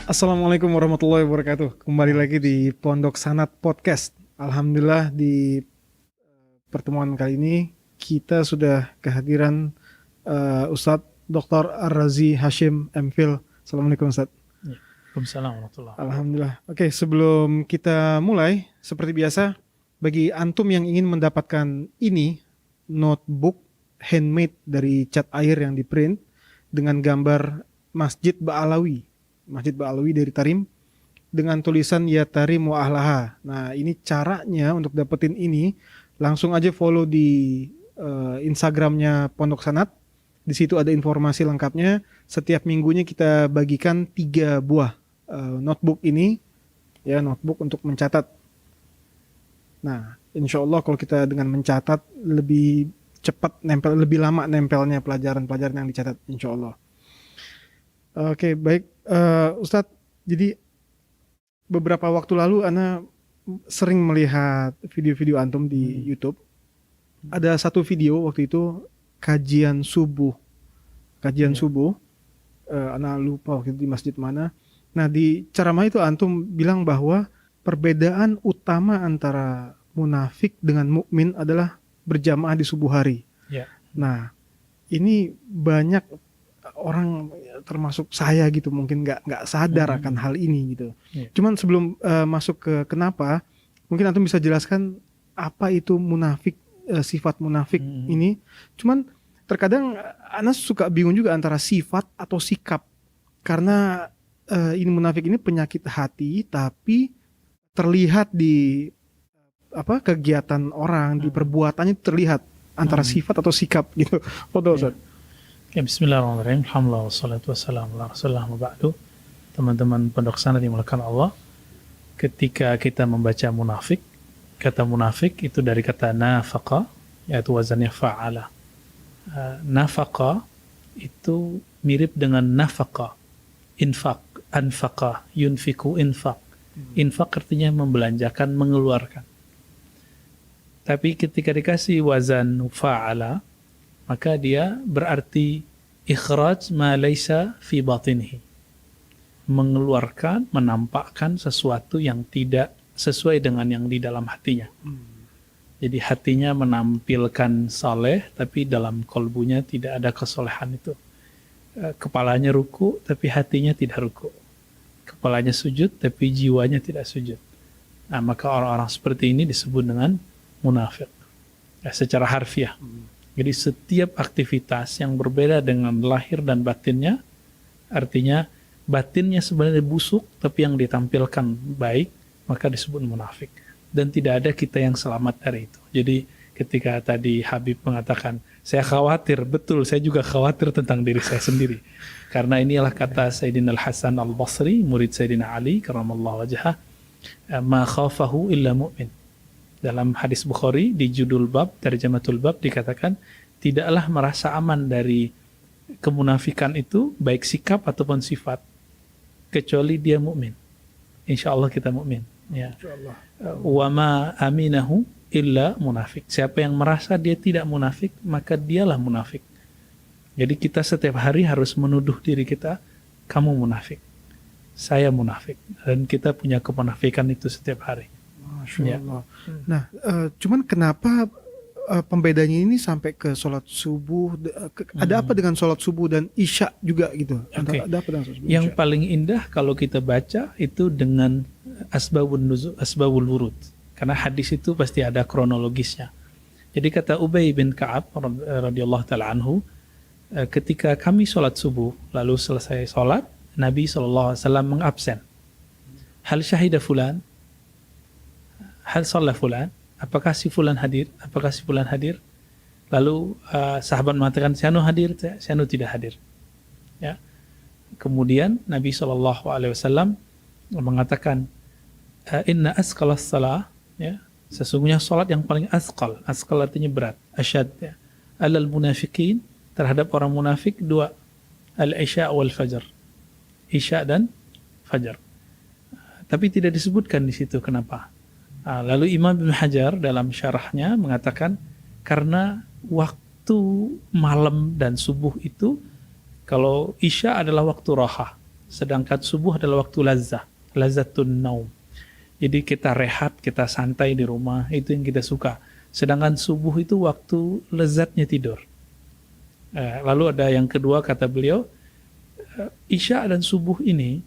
Assalamualaikum warahmatullahi wabarakatuh. Kembali lagi di Pondok Sanad Podcast. Alhamdulillah di pertemuan kali ini kita sudah kehadiran Ustadz Dr. Ar-Razi Hashim MPhil. Assalamualaikum Ustadz. Waalaikumsalam warahmatullahi. Alhamdulillah. Oke, sebelum kita mulai, seperti biasa, bagi antum yang ingin mendapatkan ini, notebook handmade dari cat air yang diprint dengan gambar Masjid Ba'alawi dari Tarim dengan tulisan Ya Tarim wa Ahlaha. Nah, ini caranya untuk dapetin ini, langsung aja follow di Instagramnya Pondok Sanad. Di situ ada informasi lengkapnya. Setiap minggunya kita bagikan 3 buah notebook ini, ya, notebook untuk mencatat. Nah, insya Allah kalau kita dengan mencatat lebih cepat nempel, lebih lama nempelnya pelajaran-pelajaran yang dicatat, insya Allah. Oke, baik. Ustadz, jadi beberapa waktu lalu Ana sering melihat video-video antum di YouTube. Ada satu video waktu itu kajian subuh. Ana lupa waktu itu di masjid mana. Nah, di ceramah itu antum bilang bahwa perbedaan utama antara munafik dengan mukmin adalah berjamaah di subuh hari. Ya. Nah, ini banyak orang termasuk saya gitu mungkin nggak sadar akan hal ini gitu. Yeah. Cuman sebelum masuk ke kenapa, mungkin antum bisa jelaskan apa itu munafik, sifat munafik ini. Cuman terkadang Anas suka bingung juga antara sifat atau sikap, karena ini munafik ini penyakit hati tapi terlihat di kegiatan orang, di perbuatannya terlihat antara sifat atau sikap gitu. Ustaz. Ya, bismillahirrahmanirrahim. Alhamdulillah wassalatu wassalamu ala Rasulillah wa ba'du. Teman-teman Pondok Sanad dimulakan Allah. Ketika kita membaca munafik, kata munafik itu dari kata nafaqa, yaitu wazannya fa'ala. Nafaqa itu mirip dengan nafaqa, infak, anfaqa, yunfiku, infak. Infak artinya membelanjakan, mengeluarkan. Tapi ketika dikasih wazan fa'ala, maka dia berarti ikhraj ma laysa fi batinihi, mengeluarkan, menampakkan sesuatu yang tidak sesuai dengan yang di dalam hatinya. Jadi hatinya menampilkan saleh, tapi dalam kolbunya tidak ada kesolehan itu. Kepalanya ruku, tapi hatinya tidak ruku. Kepalanya sujud, tapi jiwanya tidak sujud. Nah, maka orang-orang seperti ini disebut dengan munafik. Secara harfiah. Jadi setiap aktivitas yang berbeda dengan lahir dan batinnya, artinya batinnya sebenarnya busuk, tapi yang ditampilkan baik, maka disebut munafik. Dan tidak ada kita yang selamat dari itu. Jadi ketika tadi Habib mengatakan, saya khawatir, betul, saya juga khawatir tentang diri saya sendiri. Karena inilah kata Sayyidina Al-Hasan Al-Basri, murid Sayyidina Ali, karamallahu wajhah, ma khafahu illa mu'min. Dalam hadis Bukhari di judul bab, tarjamatul bab, dikatakan tidaklah merasa aman dari kemunafikan itu, baik sikap ataupun sifat, kecuali dia mukmin. Insya Allah kita mukmin. Ya. Wa ma aminahu illa munafik. Siapa yang merasa dia tidak munafik, maka dialah munafik. Jadi kita setiap hari harus menuduh diri kita, kamu munafik, saya munafik, dan kita punya kemunafikan itu setiap hari. Masya Allah. Nah, cuman kenapa pembedanya ini sampai ke sholat subuh? Ada apa dengan sholat subuh dan isya juga gitu? Okay. Ada apa dengan sholat subuh? Yang isya? paling indah kalau kita baca itu dengan asbabul nuzul, asbabul wurud. Karena hadis itu pasti ada kronologisnya. Jadi kata Ubay bin Ka'ab radhiyallahu taala anhu, ketika kami sholat subuh, lalu selesai sholat, Nabi SAW mengabsen. Hal syahida fulan? Hal sholat fulan? Apakah si fulan hadir? Apakah si fulan hadir? Lalu sahabat mengatakan, Syanu hadir, Syanu tidak hadir. Ya. Kemudian Nabi SAW mengatakan, Inna asqalas salah, ya, sesungguhnya sholat yang paling asqal artinya berat, asyad, ya, alal munafikin, terhadap orang munafik, 2, al-isya wal fajar, isya dan fajar. Tapi tidak disebutkan di situ kenapa. Lalu Imam Ibn Hajar dalam syarahnya mengatakan karena waktu malam dan subuh itu, kalau isya adalah waktu raha, sedangkan subuh adalah waktu lazatun naum. Jadi kita rehat, kita santai di rumah, itu yang kita suka. Sedangkan subuh itu waktu lezatnya tidur. Lalu ada yang kedua, kata beliau, Isya dan subuh ini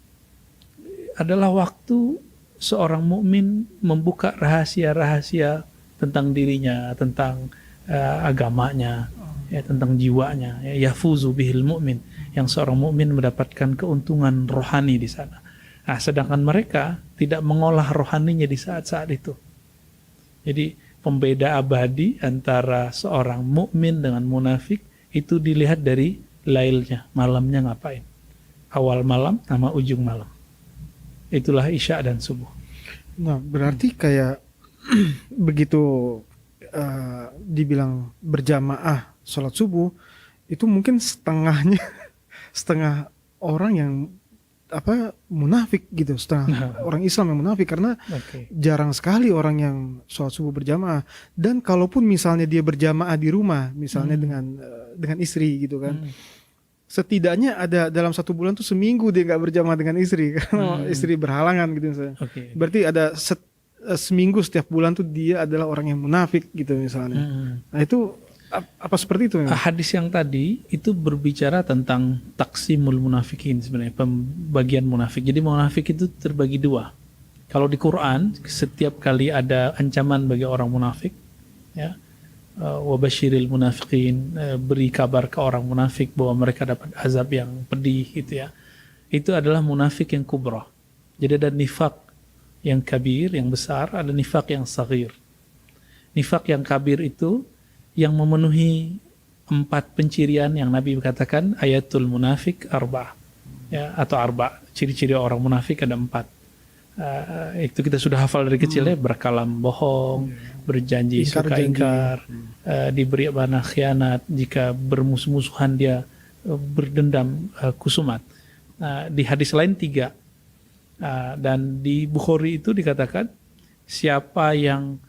adalah waktu seorang mukmin membuka rahasia-rahasia tentang dirinya, tentang agamanya, ya, tentang jiwanya. Ya, yafuzu bihil mu'min, yang seorang mukmin mendapatkan keuntungan rohani di sana. Nah, sedangkan mereka tidak mengolah rohaninya di saat-saat itu. Jadi pembeda abadi antara seorang mukmin dengan munafik itu dilihat dari lailnya, malamnya ngapain. Awal malam sama ujung malam. Itulah Isya dan subuh. Nah, berarti kayak begitu dibilang berjamaah sholat subuh, itu mungkin setengahnya setengah orang yang munafik gitu, setengah orang Islam yang munafik, karena jarang sekali orang yang sholat subuh berjamaah. Dan kalaupun misalnya dia berjamaah di rumah, misalnya dengan istri gitu kan, setidaknya ada dalam 1 bulan tuh seminggu dia nggak berjamaah dengan istri karena istri berhalangan gitu misalnya. Berarti ada seminggu setiap bulan tuh dia adalah orang yang munafik gitu misalnya. Nah itu apa seperti itu? Hadis yang tadi itu berbicara tentang taksimul munafikin, sebenarnya pembagian munafik. Jadi munafik itu terbagi 2. Kalau di Quran setiap kali ada ancaman bagi orang munafik, ya, wabasyiril munafiqin, beri kabar ke orang munafik bahwa mereka dapat azab yang pedih gitu ya. Itu adalah munafik yang kubra. Jadi ada nifak yang kabir, yang besar, ada nifak yang saghir. Nifak yang kabir itu yang memenuhi 4 pencirian yang Nabi katakan, ayatul munafik 4, ya, atau 4 ciri-ciri orang munafik ada 4. Itu kita sudah hafal dari kecil ya, berkalam bohong, berjanji suka ingkar, diberi amanah khianat, jika bermusuh-musuhan dia berdendam kusumat. Di hadis lain 3, dan di Bukhari itu dikatakan siapa yang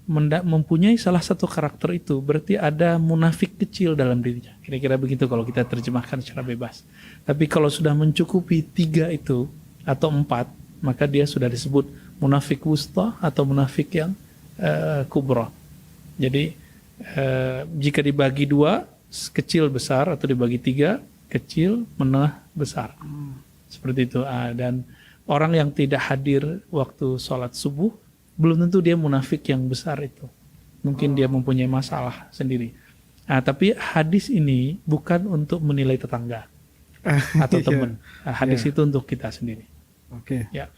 mempunyai salah satu karakter itu berarti ada munafik kecil dalam dirinya. Kira-kira begitu kalau kita terjemahkan secara bebas. Tapi kalau sudah mencukupi 3 itu atau 4, maka dia sudah disebut munafik wusta atau munafik yang kubra. Jadi jika dibagi 2, kecil besar, atau dibagi 3, kecil menengah besar. Seperti itu. Dan orang yang tidak hadir waktu sholat subuh belum tentu dia munafik yang besar itu. Mungkin dia mempunyai masalah sendiri. Tapi hadis ini bukan untuk menilai tetangga atau teman. Hadis itu untuk kita sendiri. Oke. Ya.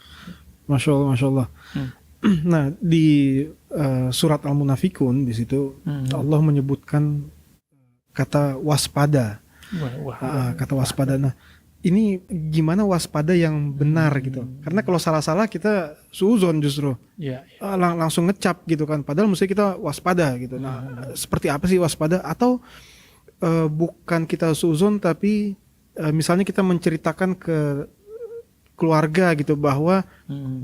Masya Allah, Masya Allah. Nah, di surat Al-Munafikun di situ Allah menyebutkan kata waspada. Kata waspada. Nah, ini gimana waspada yang benar gitu? Karena kalau salah-salah kita suuzon justru, langsung ngecap gitu kan. Padahal mesti kita waspada gitu. Nah, seperti apa sih waspada? Atau bukan kita suuzon, tapi misalnya kita menceritakan ke keluarga gitu bahwa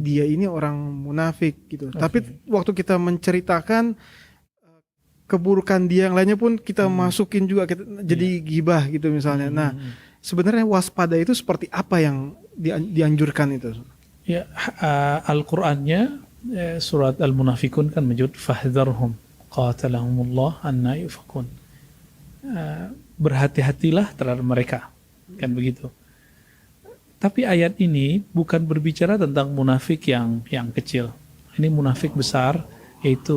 dia ini orang munafik gitu. Tapi waktu kita menceritakan keburukan dia yang lainnya pun kita masukin juga, jadi gibah gitu misalnya. Nah, sebenarnya waspada itu seperti apa yang dianjurkan itu? Ya, Al-Qur'annya surat Al-Munafikun kan menyebut fahdharhum qatalahumullah anna yufakun. Berhati-hatilah terhadap mereka, kan begitu. Tapi ayat ini bukan berbicara tentang munafik yang kecil. Ini munafik besar, yaitu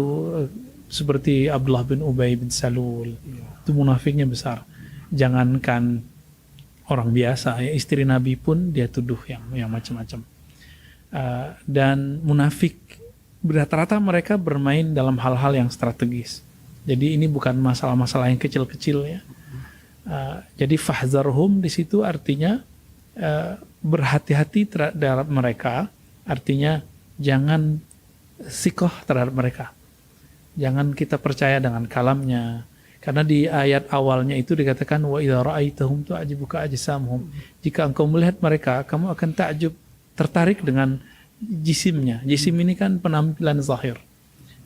seperti Abdullah bin Ubay bin Salul. Itu munafiknya besar. Jangankan orang biasa, ya, istri Nabi pun dia tuduh yang macam-macam. Dan munafik rata-rata mereka bermain dalam hal-hal yang strategis. Jadi ini bukan masalah-masalah yang kecil-kecil ya. Jadi fahzarhum di situ artinya berhati-hati terhadap mereka, artinya jangan sikoh terhadap mereka. Jangan kita percaya dengan kalamnya. Karena di ayat awalnya itu dikatakan wa idza ra'aitahum tu'jibuka ajsamuhum. Jika engkau melihat mereka, kamu akan takjub, tertarik dengan jisimnya. Jisim ini kan penampilan zahir.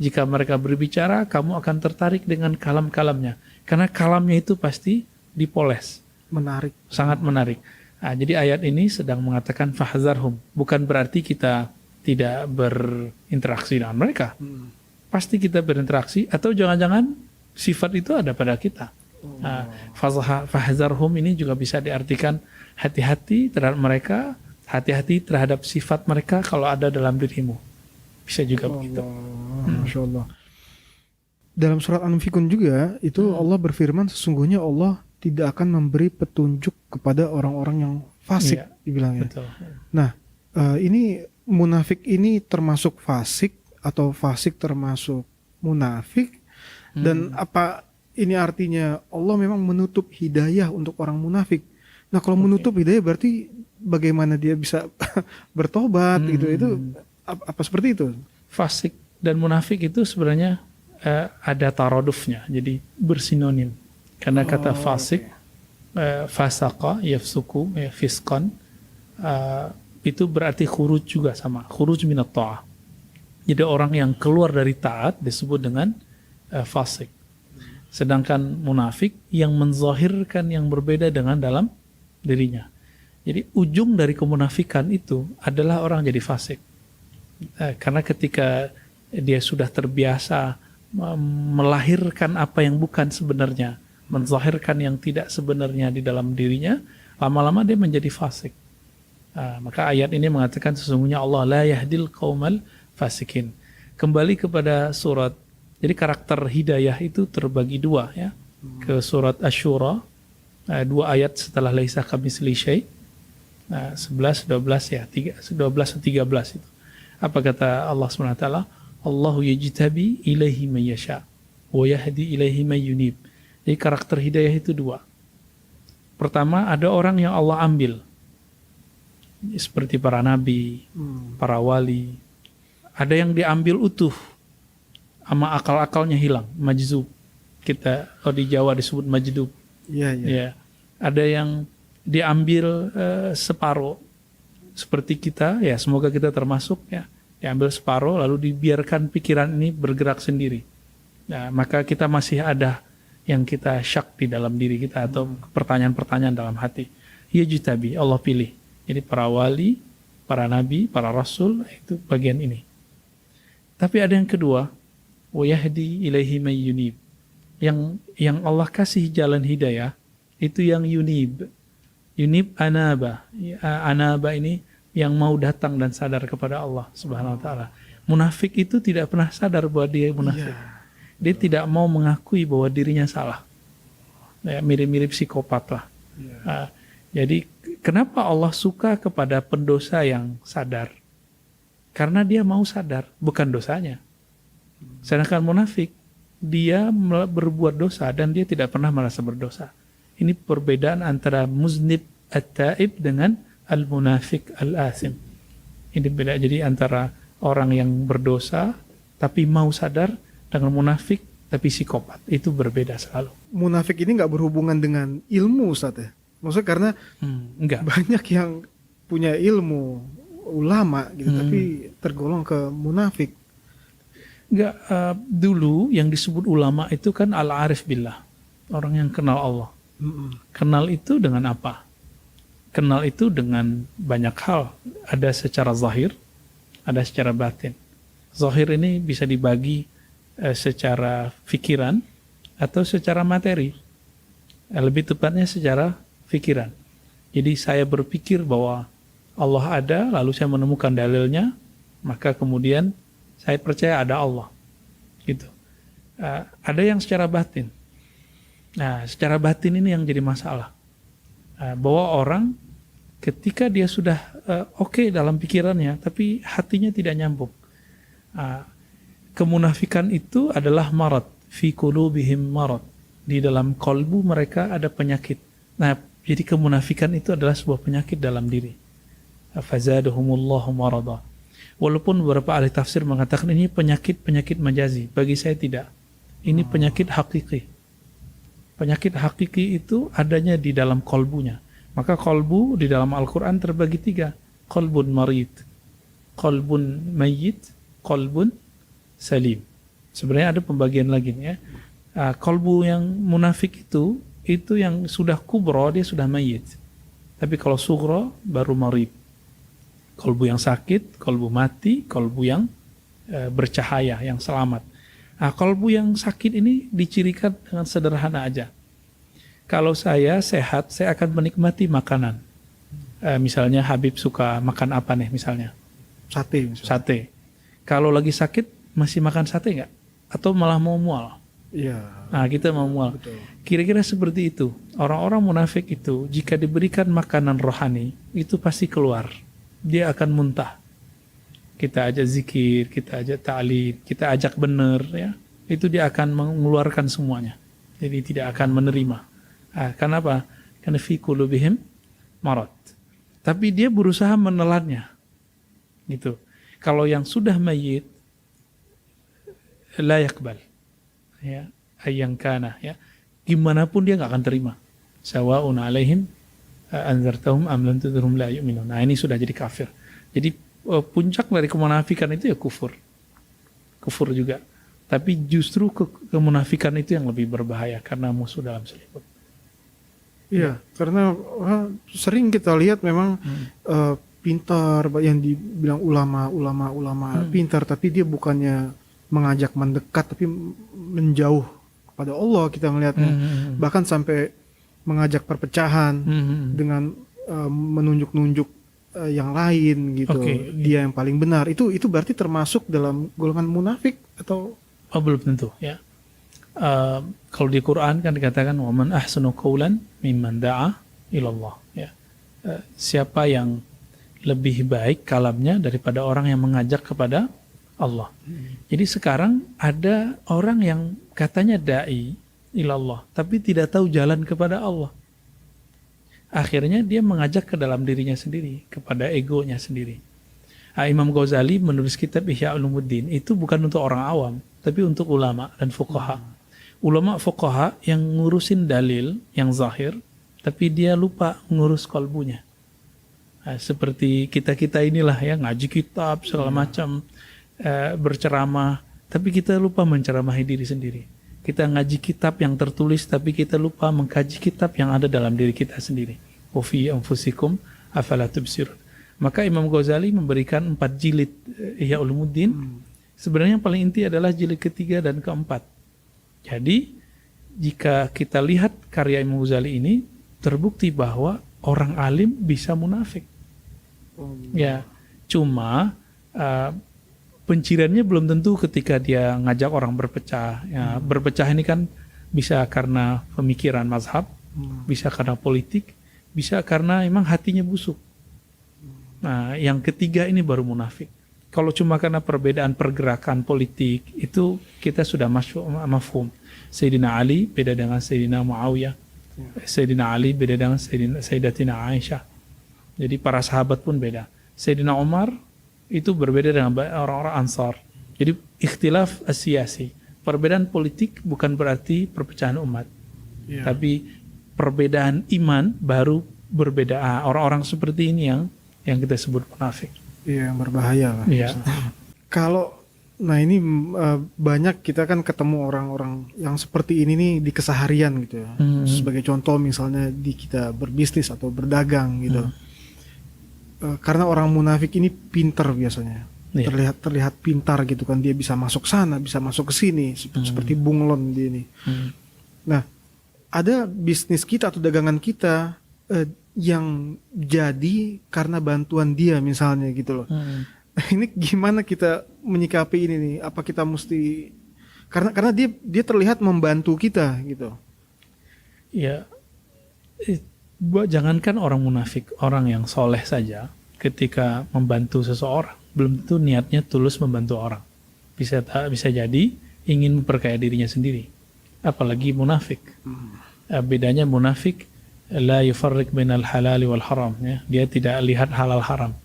Jika mereka berbicara, kamu akan tertarik dengan kalam-kalamnya. Karena kalamnya itu pasti dipoles. Menarik. Sangat menarik. Jadi ayat ini sedang mengatakan fahzarhum, bukan berarti kita tidak berinteraksi dengan mereka. Pasti kita berinteraksi, atau jangan-jangan sifat itu ada pada kita. Fahzarhum ini juga bisa diartikan hati-hati terhadap mereka, hati-hati terhadap sifat mereka kalau ada dalam dirimu. Bisa juga begitu. Masya Allah. Dalam surat An-Fikun juga itu Allah berfirman sesungguhnya Allah tidak akan memberi petunjuk kepada orang-orang yang fasik, Iya, dibilangnya. betul. Nah, ini munafik ini termasuk fasik atau fasik termasuk munafik? Dan apa ini artinya Allah memang menutup hidayah untuk orang munafik? Nah, kalau menutup hidayah berarti bagaimana dia bisa bertobat gitu? Itu apa seperti itu? Fasik dan munafik itu sebenarnya ada taradufnya, jadi bersinonim. Karena kata fasik, fasaqa, yafsuku, fisqan, itu berarti khuruj juga sama, khuruj minat ta'ah. Jadi orang yang keluar dari taat disebut dengan fasik. Sedangkan munafik yang menzahirkan yang berbeda dengan dalam dirinya. Jadi ujung dari kemunafikan itu adalah orang jadi fasik. Karena ketika dia sudah terbiasa melahirkan apa yang bukan sebenarnya, menzahirkan yang tidak sebenarnya di dalam dirinya, lama-lama dia menjadi fasik. Maka ayat ini mengatakan sesungguhnya Allah la yahdil qaumal fasikin. Kembali kepada surat, jadi karakter hidayah itu terbagi dua ya. Ke surat Asy-Syura, 2 ayat setelah laisa kamitsli syai', 11, 12 ya, 12 atau 13 itu. Apa kata Allah SWT? Allahu yajtabi ilaihi man yasha wa yahdi ilaihi man yunib. Jadi karakter hidayah itu 2. Pertama, ada orang yang Allah ambil, seperti para nabi, para wali. Ada yang diambil utuh, sama akal-akalnya hilang, majzub. Kita di Jawa disebut majdub. Ya. Ada yang diambil separuh, seperti kita, ya semoga kita termasuk ya. Diambil separuh lalu dibiarkan pikiran ini bergerak sendiri. Nah, maka kita masih ada yang kita syak di dalam diri kita atau pertanyaan-pertanyaan dalam hati. Yajtabi, Allah pilih. Jadi para wali, para nabi, para rasul, itu bagian ini. Tapi ada yang kedua, wa yahdi ilaihi may yunib. Yang Allah kasih jalan hidayah itu yang yunib. Yunib anaba. Anaba ini yang mau datang dan sadar kepada Allah Subhanahu wa taala. Munafik itu tidak pernah sadar bahwa dia munafik. Dia tidak mau mengakui bahwa dirinya salah. Ya, mirip-mirip psikopat lah. Jadi kenapa Allah suka kepada pendosa yang sadar? Karena dia mau sadar, bukan dosanya. Sedangkan munafik, dia berbuat dosa dan dia tidak pernah merasa berdosa. Ini perbedaan antara muznib at-taib dengan al-munafik al-asim. Ini beda, jadi antara orang yang berdosa tapi mau sadar dengan munafik tapi psikopat. Itu berbeda selalu. Munafik ini nggak berhubungan dengan ilmu, Ustaz ya? Maksudnya karena enggak. banyak yang punya ilmu, ulama gitu, tapi tergolong ke munafik. Enggak, dulu yang disebut ulama itu kan al-arif billah. Orang yang kenal Allah. Kenal itu dengan apa? Kenal itu dengan banyak hal. Ada secara zahir, ada secara batin. Zahir ini bisa dibagi secara fikiran atau secara materi. Lebih tepatnya secara fikiran. Jadi saya berpikir bahwa Allah ada, lalu saya menemukan dalilnya, maka kemudian saya percaya ada Allah. Gitu. Ada yang secara batin. Nah, secara batin ini yang jadi masalah. Bahwa orang ketika dia sudah oke dalam pikirannya, tapi hatinya tidak nyambung. Kemunafikan itu adalah marad, fi qulubihim marad. Di dalam kolbu mereka ada penyakit. Nah, jadi kemunafikan itu adalah sebuah penyakit dalam diri. Fazadahumullahu marada. Walaupun beberapa ahli tafsir mengatakan ini penyakit majazi, bagi saya tidak. Ini penyakit hakiki. Penyakit hakiki itu adanya di dalam kolbunya. Maka kolbu di dalam Al-Quran terbagi 3. Kolbun marid, kolbun mayyit, kolbun salim. Sebenarnya ada pembagian lagi ya. Kolbu yang munafik itu yang sudah kubro, dia sudah mayyit. Tapi kalau sughra baru marid. Kolbu yang sakit, kolbu mati, kolbu yang bercahaya, yang selamat. Nah, kolbu yang sakit ini dicirikan dengan sederhana aja. Kalau saya sehat, saya akan menikmati makanan. Misalnya Habib suka makan apa nih misalnya? Sate misalnya. Sate. Kalau lagi sakit, masih makan sate nggak? Atau malah mau mual? Iya. Nah, kita mau mual. Betul. Kira-kira seperti itu. Orang-orang munafik itu, jika diberikan makanan rohani, itu pasti keluar. Dia akan muntah. Kita ajak zikir, kita ajak ta'lid, kita ajak benar, ya. Itu dia akan mengeluarkan semuanya. Jadi tidak akan menerima. Kenapa? Karena fi qulubihim marad. Tapi dia berusaha menelannya. Gitu. Kalau yang sudah mayit, la yakbal. Ya, ayang kana, ya. Gimana pun dia nggak akan terima. Sawa'un alaihim anzartahum am lam tudhirhum la yu'minun. Nah, ini sudah jadi kafir. Jadi puncak dari kemunafikan itu ya kufur. Kufur juga. Tapi justru kemunafikan itu yang lebih berbahaya karena musuh dalam selimut. Iya, karena sering kita lihat memang pintar, yang dibilang ulama pintar, tapi dia bukannya mengajak mendekat, tapi menjauh kepada Allah kita melihatnya. Bahkan sampai mengajak perpecahan dengan menunjuk-nunjuk yang lain gitu. Okay. Dia yang paling benar. Itu berarti termasuk dalam golongan munafik atau? Oh, belum tentu, ya. Kalau di Quran kan dikatakan waman ahsanu qawlan mimman da'a ilallah, ya. Siapa yang lebih baik kalamnya daripada orang yang mengajak kepada Allah. Jadi sekarang ada orang yang katanya da'i ilallah tapi tidak tahu jalan kepada Allah. Akhirnya dia mengajak ke dalam dirinya sendiri, kepada egonya sendiri. Imam Ghazali menulis kitab Ihya Ulumuddin itu bukan untuk orang awam, tapi untuk ulama dan fuqaha. Ulama fuqaha yang ngurusin dalil yang zahir, tapi dia lupa ngurus kalbunya. Seperti kita-kita inilah ya, ngaji kitab segala macam, berceramah, tapi kita lupa menceramahi diri sendiri. Kita ngaji kitab yang tertulis, tapi kita lupa mengkaji kitab yang ada dalam diri kita sendiri. Wa fi anfusikum afala tubsirun. Maka Imam Ghazali memberikan 4 jilid Ihya Ulumuddin. Sebenarnya yang paling inti adalah jilid ketiga dan keempat. Jadi jika kita lihat karya Imam Ghazali ini, terbukti bahwa orang alim bisa munafik. Ya, cuma penciriannya belum tentu ketika dia ngajak orang berpecah. Ya, berpecah ini kan bisa karena pemikiran mazhab, bisa karena politik, bisa karena emang hatinya busuk. Nah, yang ketiga ini baru munafik. Kalau cuma karena perbedaan pergerakan politik, itu kita sudah mafhum. Sayyidina Ali beda dengan Sayyidina Muawiyah. Sayyidina Ali beda dengan Sayyidatina Aisyah. Jadi para sahabat pun beda. Sayyidina Umar itu berbeda dengan orang-orang Ansar. Jadi ikhtilaf siyasi. Perbedaan politik bukan berarti perpecahan umat. Tapi perbedaan iman baru berbeda. Orang-orang seperti ini yang kita sebut munafik. Iya, yang berbahaya lah. Iya. Kalau, nah ini banyak kita kan ketemu orang-orang yang seperti ini nih di keseharian gitu ya. Sebagai contoh misalnya di kita berbisnis atau berdagang gitu. Karena orang munafik ini pintar biasanya. Terlihat pintar gitu kan, dia bisa masuk sana, bisa masuk ke sini, seperti bunglon dia ini. Nah, ada bisnis kita atau dagangan kita yang jadi karena bantuan dia misalnya gitu loh. Ini gimana kita menyikapi ini nih? Apa kita mesti karena dia terlihat membantu kita gitu. Ya, jangankan orang munafik, orang yang soleh saja ketika membantu seseorang belum tentu niatnya tulus membantu orang. Bisa jadi ingin memperkaya dirinya sendiri. Apalagi munafik. Bedanya munafik la yufarriq bainal halali wal haram, ya. Dia tidak lihat halal haram.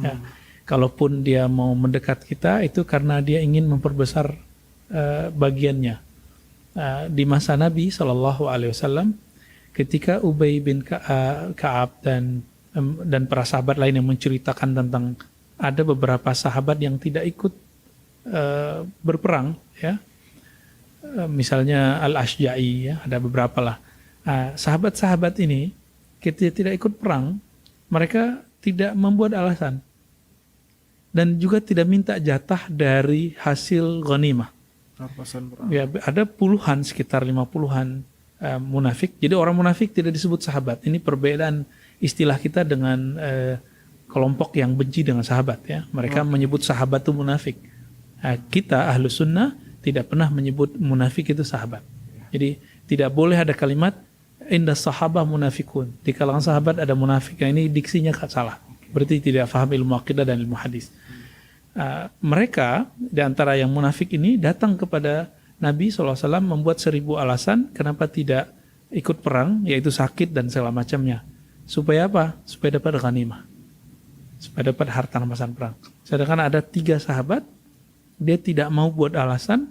Ya. Kalaupun dia mau mendekat kita itu karena dia ingin memperbesar bagiannya. Di masa Nabi SAW, ketika Ubay bin Ka'ab dan para sahabat lain yang menceritakan tentang ada beberapa sahabat yang tidak ikut berperang, ya. Misalnya Al-Ashja'i, ya, ada beberapa lah. Sahabat-sahabat ini ketika tidak ikut perang, mereka tidak membuat alasan dan juga tidak minta jatah dari hasil ghanimah. Rampasan perang. Ya, ada puluhan, sekitar 50-an munafik. Jadi orang munafik tidak disebut sahabat. Ini perbedaan istilah kita dengan kelompok yang benci dengan sahabat. Ya, mereka menyebut sahabat itu munafik. Kita ahlu sunnah tidak pernah menyebut munafik itu sahabat. Jadi tidak boleh ada kalimat inda sahabah munafikun. Di kalangan sahabat ada munafik. Nah, ini diksinya salah. Berarti tidak paham ilmu akidah dan ilmu hadis. Mereka di antara yang munafik ini datang kepada Nabi SAW membuat 1000 alasan kenapa tidak ikut perang, yaitu sakit dan segala macamnya. Supaya apa? Supaya dapat ghanimah. Supaya dapat harta rampasan perang. Sedangkan ada 3 sahabat, dia tidak mau buat alasan.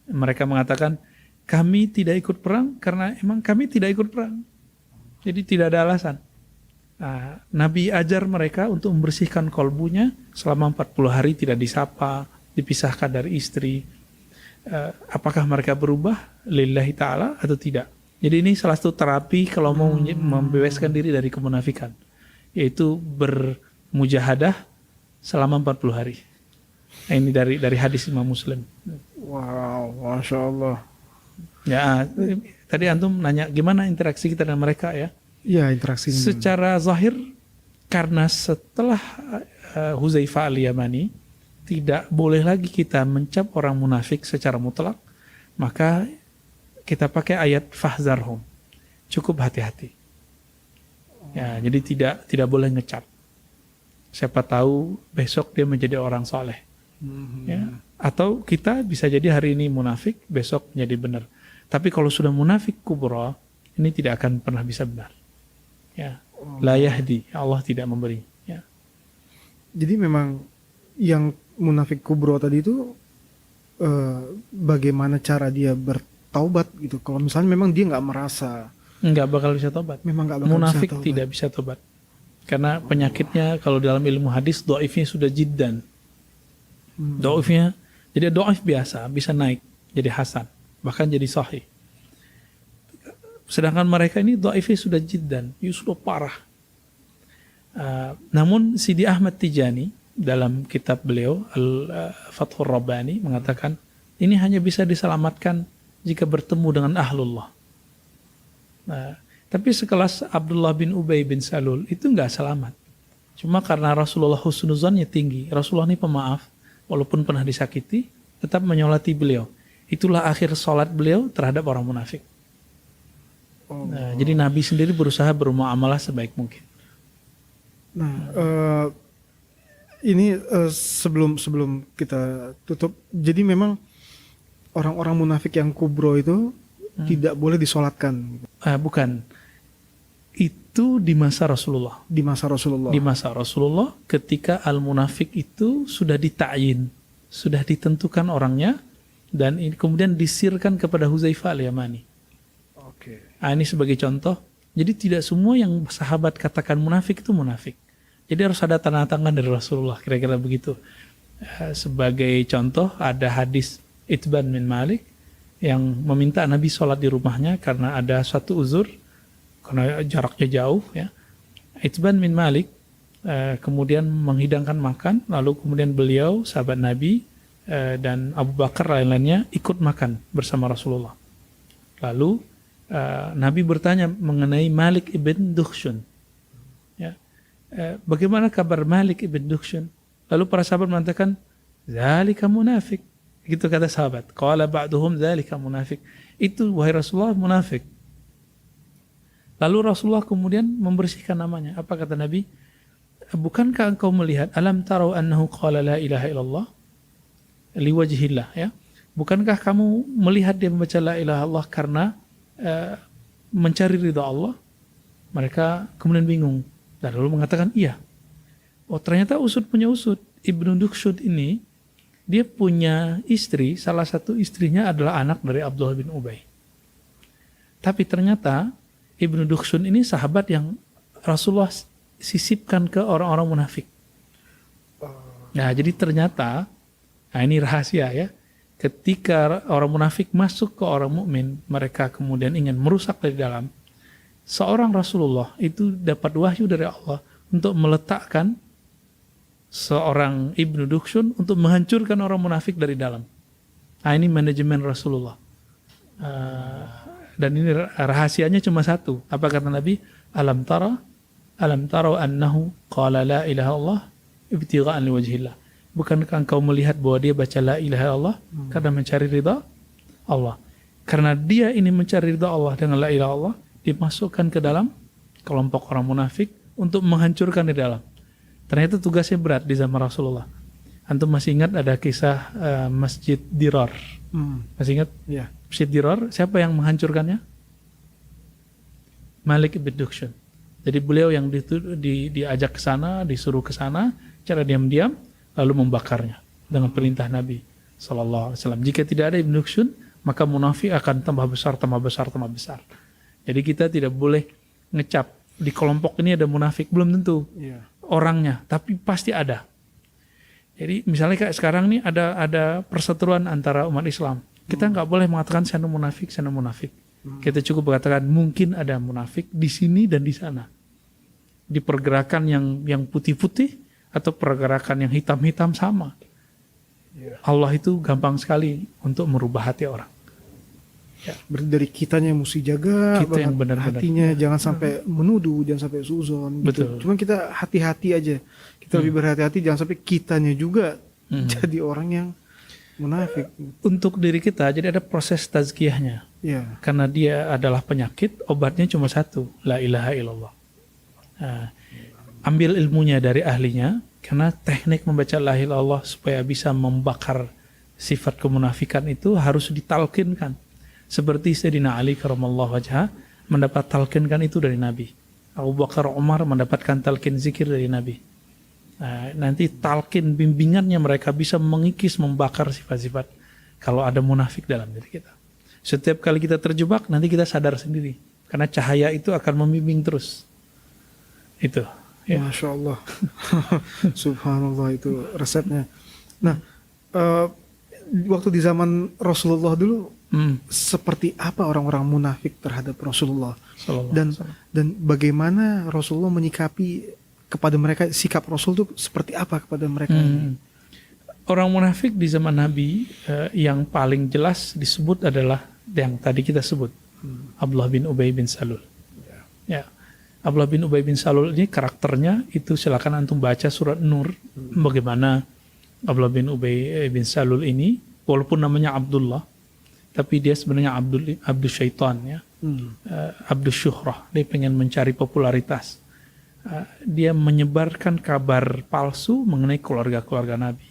Mereka mengatakan, kami tidak ikut perang karena emang kami tidak ikut perang. Jadi tidak ada alasan. Nabi ajar mereka untuk membersihkan kolbunya selama 40 hari tidak disapa, dipisahkan dari istri. Apakah mereka berubah lillahi ta'ala atau tidak? Jadi ini salah satu terapi kalau mau membebaskan diri dari kemunafikan, yaitu bermujahadah selama 40 hari. Nah, ini dari hadis Imam Muslim. Wow, Masya Allah. Ya, tadi antum nanya gimana interaksi kita dengan mereka ya? Iya, interaksi. Secara zahir, karena setelah Huzaifah al-Yamani tidak boleh lagi kita mencap orang munafik secara mutlak, maka kita pakai ayat fahzarhum. Cukup hati-hati. Ya, jadi tidak boleh ngecap. Siapa tahu besok dia menjadi orang soleh. Ya. Atau kita bisa jadi hari ini munafik, besok menjadi benar. Tapi kalau sudah munafik kubra, ini tidak akan pernah bisa benar. Ya, la yahdi, Allah tidak memberi. Ya. Jadi memang yang munafik kubro tadi itu bagaimana cara dia bertaubat gitu. Kalau misalnya memang dia nggak merasa, nggak bakal bisa tobat. memang nggak bakal Munafik bisa taubat. tidak bisa tobat. Karena penyakitnya kalau dalam ilmu hadis dhaifnya sudah jiddan. Dhaifnya jadi dhaif biasa bisa naik jadi hasan, bahkan jadi sahih. Sedangkan mereka ini dhaifnya sudah jiddan, sudah parah. Namun Sidi Ahmad Tijani dalam kitab beliau Al-Fathur Rabbani mengatakan ini hanya bisa diselamatkan jika bertemu dengan ahlullah. Tapi sekelas Abdullah bin Ubay bin Salul itu nggak selamat. Cuma karena Rasulullah husnuzannya tinggi. Rasulullah ini pemaaf, walaupun pernah disakiti, tetap menyolati beliau. Itulah akhir sholat beliau terhadap orang munafik. Jadi Nabi sendiri berusaha bermuamalah sebaik mungkin. Nah, ini sebelum kita tutup, jadi memang orang-orang munafik yang kubro itu tidak boleh disolatkan. Bukan. Itu di masa Rasulullah. Di masa Rasulullah. Di masa Rasulullah ketika al-munafik itu sudah dita'yin, sudah ditentukan orangnya, dan ini kemudian disirkan kepada Huzaifah al-Yamani. Oke. Ini sebagai contoh. Jadi tidak semua yang sahabat katakan munafik itu munafik. Jadi harus ada tanda tangan dari Rasulullah, kira-kira begitu. Sebagai contoh ada hadis Itban bin Malik yang meminta Nabi sholat di rumahnya karena ada suatu uzur, karena jaraknya jauh. Ya. Itban bin Malik kemudian menghidangkan makan, lalu kemudian beliau, sahabat Nabi dan Abu Bakar lain-lainnya ikut makan bersama Rasulullah. Lalu Nabi bertanya mengenai Malik ibn Dukhshun. Ya. Bagaimana kabar Malik ibn Dukhshun? Lalu para sahabat mengatakan, "Dzalika munafik." Gitu kata sahabat. Qala ba'duhum dzalika munafik. Itu wahai Rasulullah munafik. Lalu Rasulullah kemudian membersihkan namanya. Apa kata Nabi? Bukankah engkau melihat alam tarau annahu qala la ilaha illallah liwajhillah, ya? Bukankah kamu melihat dia membaca la ilaha illallah karena mencari ridha Allah? Mereka kemudian bingung dan lalu mengatakan iya. Oh, ternyata usud punya usud. Ibnu Dukhshud ini dia punya istri, salah satu istrinya adalah anak dari Abdullah bin Ubay. Tapi ternyata Ibnu Dukhshud ini sahabat yang Rasulullah sisipkan ke orang-orang munafik. Nah, jadi ternyata, nah ini rahasia ya, ketika orang munafik masuk ke orang mukmin, mereka kemudian ingin merusak dari dalam, seorang Rasulullah itu dapat wahyu dari Allah untuk meletakkan seorang Ibnu Dukshun untuk menghancurkan orang munafik dari dalam. Nah, ini manajemen Rasulullah. Dan ini rahasianya cuma satu. Apa kata Nabi? Alam tara annahu qala la ilaha illallah ibtigha'an liwajhillah. Bukankah engkau melihat bahwa dia baca la ilaha illallah karena mencari ridha Allah? Karena dia ini mencari ridha Allah dengan la ilaha illallah, dimasukkan ke dalam kelompok orang munafik untuk menghancurkan di dalam. Ternyata tugasnya berat di zaman Rasulullah. Antum masih ingat ada kisah Masjid Dirar? Masih ingat? Ya. Masjid Dirar, siapa yang menghancurkannya? Malik ibn Dukshun. Jadi beliau yang diajak ke sana, disuruh ke sana, cara diam-diam, lalu membakarnya dengan perintah Nabi SAW. Jika tidak ada Ibn Dukshun, maka munafik akan tambah besar, tambah besar, tambah besar. Jadi kita tidak boleh ngecap di kelompok ini ada munafik, belum tentu orangnya, tapi pasti ada. Jadi misalnya kayak sekarang nih ada perseteruan antara umat Islam. Kita nggak boleh mengatakan sana munafik, sana munafik. Kita cukup mengatakan mungkin ada munafik di sini dan di sana. Di pergerakan yang putih-putih atau pergerakan yang hitam-hitam sama. Allah itu gampang sekali untuk merubah hati orang. Berarti dari kitanya yang mesti jaga Kita yang benar-benar. hatinya, jangan sampai menuduh, jangan sampai suzon gitu. Betul. Cuman kita hati-hati aja. Kita lebih berhati-hati, jangan sampai kitanya juga jadi orang yang munafik. Untuk diri kita, jadi ada proses tazkiyahnya. Ya. Karena dia adalah penyakit, obatnya cuma satu, la ilaha illallah. Nah, ambil ilmunya dari ahlinya, karena teknik membaca la ilaha illallah supaya bisa membakar sifat kemunafikan itu harus ditalkinkan. Seperti Sayyidina Ali karamallahu wajhah mendapat talkinkan itu dari Nabi. Abu Bakar, Umar mendapatkan talkin zikir dari Nabi. Nah, nanti talkin bimbingannya mereka bisa mengikis, membakar sifat-sifat kalau ada munafik dalam diri kita. Setiap kali kita terjebak, nanti kita sadar sendiri. Karena cahaya itu akan membimbing terus. Itu. Ya. Masya Allah. Subhanallah, itu resepnya. Nah, waktu di zaman Rasulullah dulu, seperti apa orang-orang munafik terhadap Rasulullah? Dan bagaimana Rasulullah menyikapi kepada mereka, sikap Rasul itu seperti apa kepada mereka? Orang munafik di zaman Nabi yang paling jelas disebut adalah yang tadi kita sebut, Abdullah bin Ubay bin Salul. Ya. Abdullah bin Ubay bin Salul ini karakternya itu, silakan antum baca surat Nur, bagaimana Abdullah bin Ubay bin Salul ini walaupun namanya Abdullah, tapi dia sebenarnya Abdul Syaitan, ya. Abdul Syuhrah, dia pengen mencari popularitas. Dia menyebarkan kabar palsu mengenai keluarga-keluarga Nabi.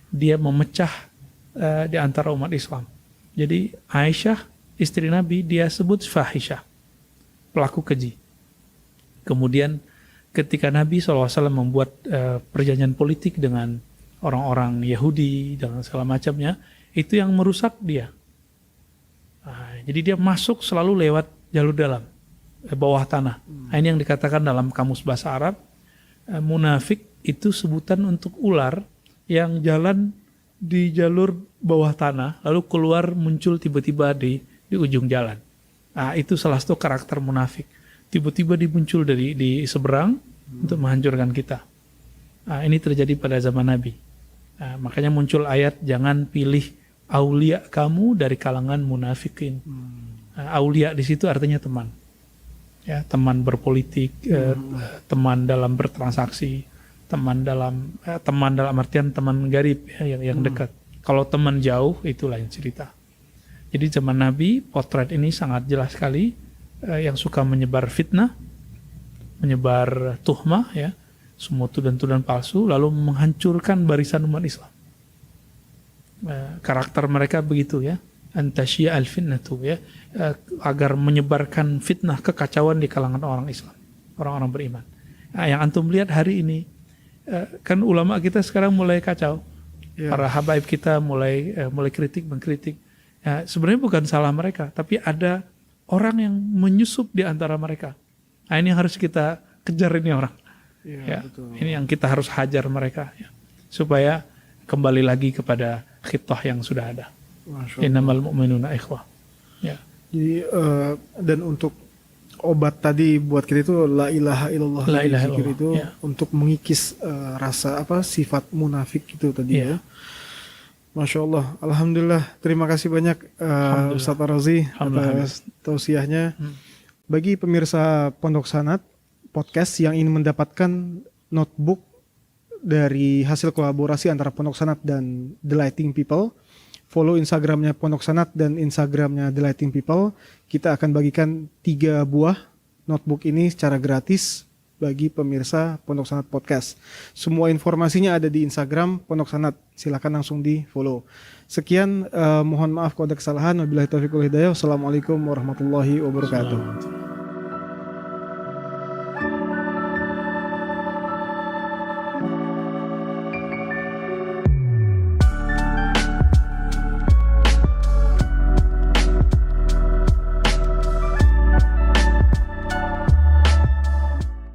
Dia memecah di antara umat Islam. Jadi Aisyah, istri Nabi, dia sebut fahisyah, pelaku keji. Kemudian ketika Nabi SAW membuat perjanjian politik dengan orang-orang Yahudi dan segala macamnya, itu yang merusak dia. Jadi dia masuk selalu lewat jalur dalam, bawah tanah. Ini yang dikatakan dalam kamus bahasa Arab, munafik itu sebutan untuk ular yang jalan di jalur bawah tanah, lalu keluar muncul tiba-tiba di ujung jalan. Itu salah satu karakter munafik. Tiba-tiba dimuncul di seberang untuk menghancurkan kita. Ini terjadi pada zaman Nabi. Makanya muncul ayat, jangan pilih aulia kamu dari kalangan munafikin. Aulia di situ artinya teman. Ya, teman berpolitik, teman dalam bertransaksi, teman dalam artian teman garib, ya, yang dekat. Kalau teman jauh itu lain cerita. Jadi zaman Nabi potret ini sangat jelas sekali, yang suka menyebar fitnah, menyebar tuhmah, ya, semua tuduhan-tuduhan palsu, lalu menghancurkan barisan umat Islam. Karakter mereka begitu, ya, antasyi'a al-fitnatu, ya, agar menyebarkan fitnah, kekacauan di kalangan orang Islam, orang-orang beriman. Yang antum lihat hari ini, kan ulama kita sekarang mulai kacau, para habaib kita mulai mengkritik. Sebenarnya bukan salah mereka, tapi ada orang yang menyusup di antara mereka. Ini yang harus kita kejar, ini orang. Ini yang kita harus hajar mereka, ya, supaya kembali lagi kepada khitah yang sudah ada. Innamal mu'minuna ikhwah. Ya. Jadi dan untuk obat tadi buat kita itu la ilaha illallah. La ilaha Zikir illallah, itu ya. untuk mengikis rasa sifat munafik itu tadi Iya. ya. Masya Allah, alhamdulillah. Terima kasih banyak Alhamdulillah. Ustaz Ar-Razi Alhamdulillah. atas tausiahnya. Bagi pemirsa Pondok Sanad podcast yang ingin mendapatkan notebook dari hasil kolaborasi antara Pondok Sanad dan The Lighting People, follow Instagramnya Pondok Sanad dan Instagramnya The Lighting People. Kita akan bagikan 3 buah notebook ini secara gratis bagi pemirsa Pondok Sanad Podcast. Semua informasinya ada di Instagram Pondok Sanad. Silakan langsung di follow. Sekian, mohon maaf kalau ada kesalahan. Wabillahi taufiq wal hidayah. Wassalamualaikum warahmatullahi wabarakatuh.